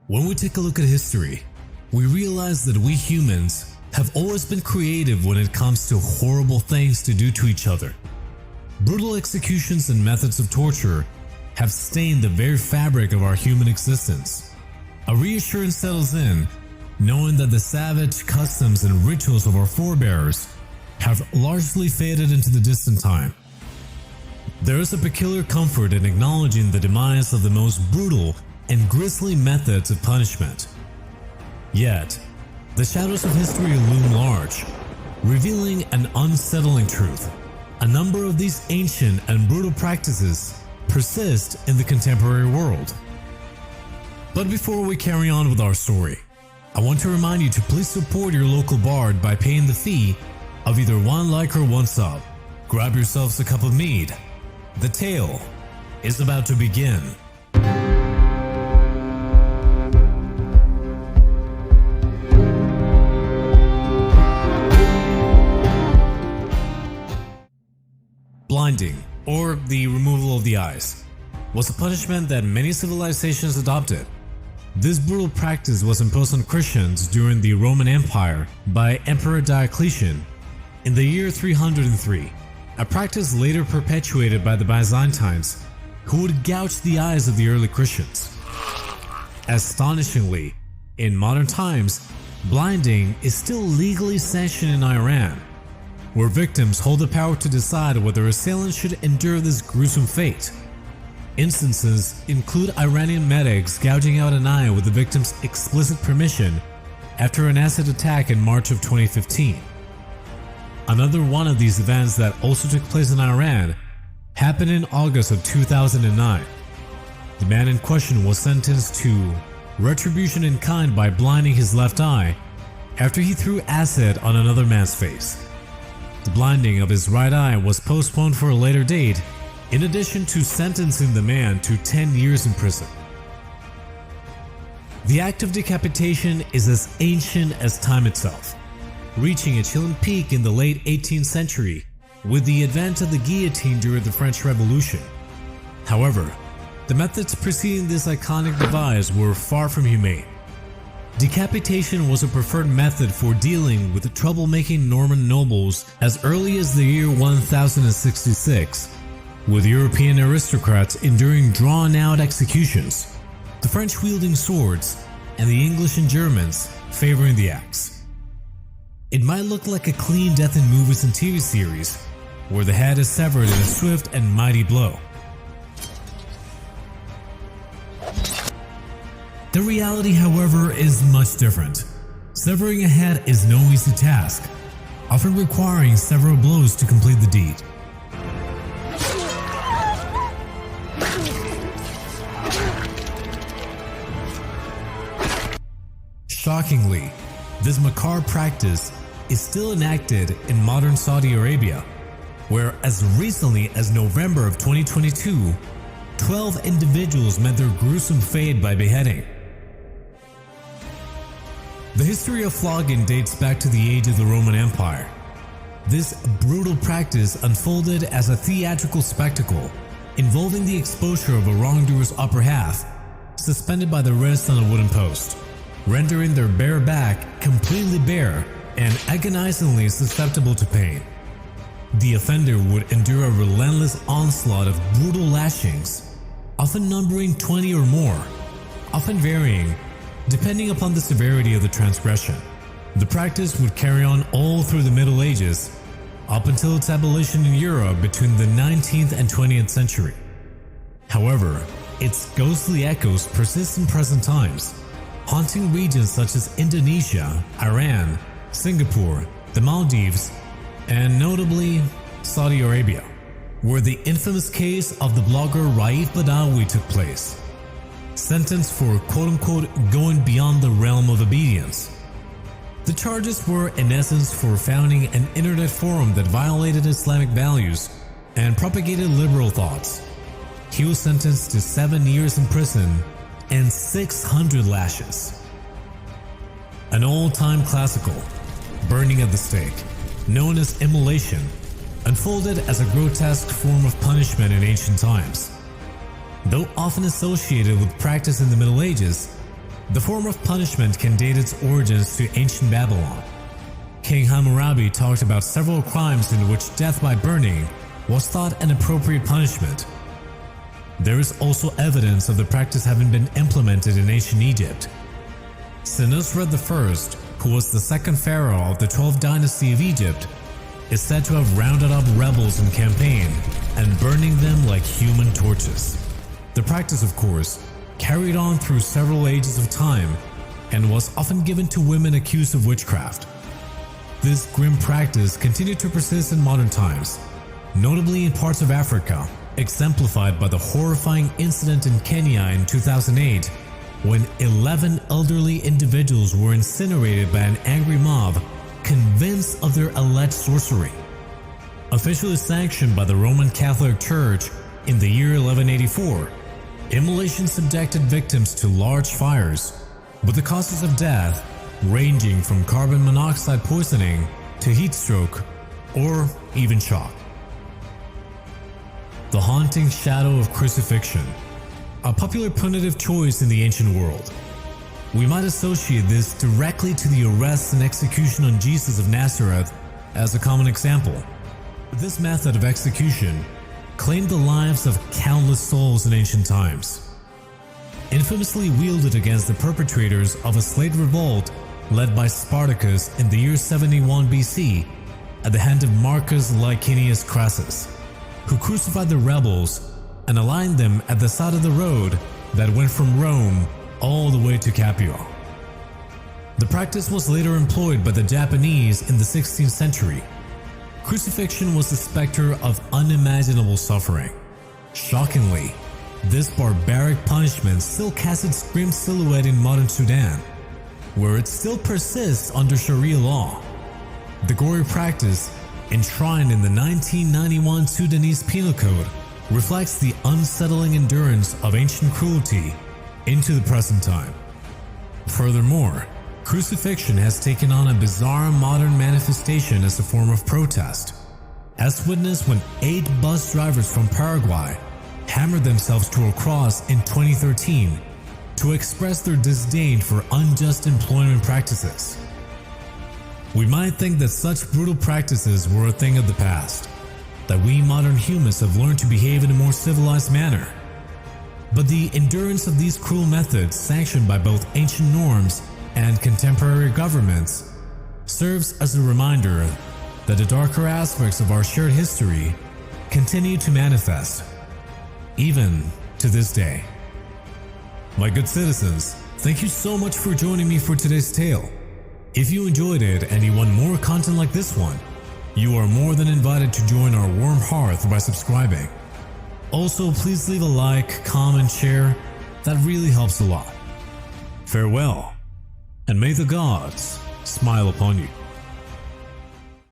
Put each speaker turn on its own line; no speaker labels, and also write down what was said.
When we take a look at history, we realize that we humans have always been creative when it comes to horrible things to do to each other. Brutal executions and methods of torture have stained the very fabric of our human existence. A reassurance settles in, knowing that the savage customs and rituals of our forebears have largely faded into the distant time. There is a peculiar comfort in acknowledging the demise of the most brutal and grisly methods of punishment. Yet, the shadows of history loom large, revealing an unsettling truth. A number of these ancient and brutal practices persist in the contemporary world. But before we carry on with our story, I want to remind you to please support your local bard by paying the fee of either one like or one sub. Grab yourselves a cup of mead. The tale is about to begin. Blinding, or the removal of the eyes, was a punishment that many civilizations adopted. This brutal practice was imposed on Christians during the Roman Empire by Emperor Diocletian in the year 303, a practice later perpetuated by the Byzantines, who would gouge the eyes of the early Christians. Astonishingly, in modern times, blinding is still legally sanctioned in Iran, where victims hold the power to decide whether assailants should endure this gruesome fate. Instances include Iranian medics gouging out an eye with the victim's explicit permission after an acid attack in March of 2015. Another one of these events that also took place in Iran happened in August of 2009. The man in question was sentenced to retribution in kind by blinding his left eye after he threw acid on another man's face. The blinding of his right eye was postponed for a later date, in addition to sentencing the man to 10 years in prison. The act of decapitation is as ancient as time itself, reaching a chilling peak in the late 18th century with the advent of the guillotine during the French Revolution. However, the methods preceding this iconic device were far from humane. Decapitation was a preferred method for dealing with the troublemaking Norman nobles as early as the year 1066, with European aristocrats enduring drawn-out executions, the French wielding swords, and the English and Germans favoring the axe. It might look like a clean death in movies and TV series, where the head is severed in a swift and mighty blow. The reality, however, is much different. Severing a head is no easy task, often requiring several blows to complete the deed. Shockingly, this macabre practice is still enacted in modern Saudi Arabia, where as recently as November of 2022, 12 individuals met their gruesome fate by beheading. The history of flogging dates back to the age of the Roman Empire. This brutal practice unfolded as a theatrical spectacle involving the exposure of a wrongdoer's upper half, suspended by the wrist on a wooden post, rendering their bare back completely bare and agonizingly susceptible to pain. The offender would endure a relentless onslaught of brutal lashings, often numbering 20 or more, often varying depending upon the severity of the transgression. The practice would carry on all through the Middle Ages, up until its abolition in Europe between the 19th and 20th century. However, its ghostly echoes persist in present times, haunting regions such as Indonesia, Iran, Singapore, the Maldives, and notably Saudi Arabia, where the infamous case of the blogger Raif Badawi took place, sentenced for quote-unquote going beyond the realm of obedience. The charges were in essence for founding an internet forum that violated Islamic values and propagated liberal thoughts. He was sentenced to 7 years in prison and 600 lashes. An old-time classical, burning at the stake, known as immolation, unfolded as a grotesque form of punishment in ancient times. Though often associated with practice in the Middle Ages, The form of punishment can date its origins to ancient Babylon. King Hammurabi talked about several crimes in which death by burning was thought an appropriate punishment. There is also evidence of the practice having been implemented in ancient Egypt. Senusret I, who was the second pharaoh of the 12th dynasty of Egypt, is said to have rounded up rebels in campaign and burning them like human torches. The practice, of course, carried on through several ages of time and was often given to women accused of witchcraft. This grim practice continued to persist in modern times, notably in parts of Africa, exemplified by the horrifying incident in Kenya in 2008 when 11 elderly individuals were incinerated by an angry mob convinced of their alleged sorcery. Officially sanctioned by the Roman Catholic Church in the year 1184, immolation subjected victims to large fires, with the causes of death ranging from carbon monoxide poisoning to heat stroke or even shock. The haunting shadow of crucifixion, a popular punitive choice in the ancient world. We might associate this directly to the arrest and execution on Jesus of Nazareth as a common example. This method of execution claimed the lives of countless souls in ancient times. Infamously wielded against the perpetrators of a slave revolt led by Spartacus in the year 71 BC at the hand of Marcus Licinius Crassus, who crucified the rebels and aligned them at the side of the road that went from Rome all the way to Capua. The practice was later employed by the Japanese in the 16th century. Crucifixion was the specter of unimaginable suffering. Shockingly, this barbaric punishment still casts its grim silhouette in modern Sudan, where it still persists under Sharia law. The gory practice, enshrined in the 1991 Sudanese Penal Code, reflects the unsettling endurance of ancient cruelty into the present time. Furthermore, crucifixion has taken on a bizarre modern manifestation as a form of protest, as witnessed when 8 bus drivers from Paraguay hammered themselves to a cross in 2013 to express their disdain for unjust employment practices. We might think that such brutal practices were a thing of the past, that we modern humans have learned to behave in a more civilized manner. But the endurance of these cruel methods, sanctioned by both ancient norms and contemporary governments, serves as a reminder that the darker aspects of our shared history continue to manifest, even to this day. My good citizens, thank you so much for joining me for today's tale. If you enjoyed it and you want more content like this one, you are more than invited to join our warm hearth by subscribing. Also, please leave a like, comment, share. That really helps a lot. Farewell, and may the gods smile upon you.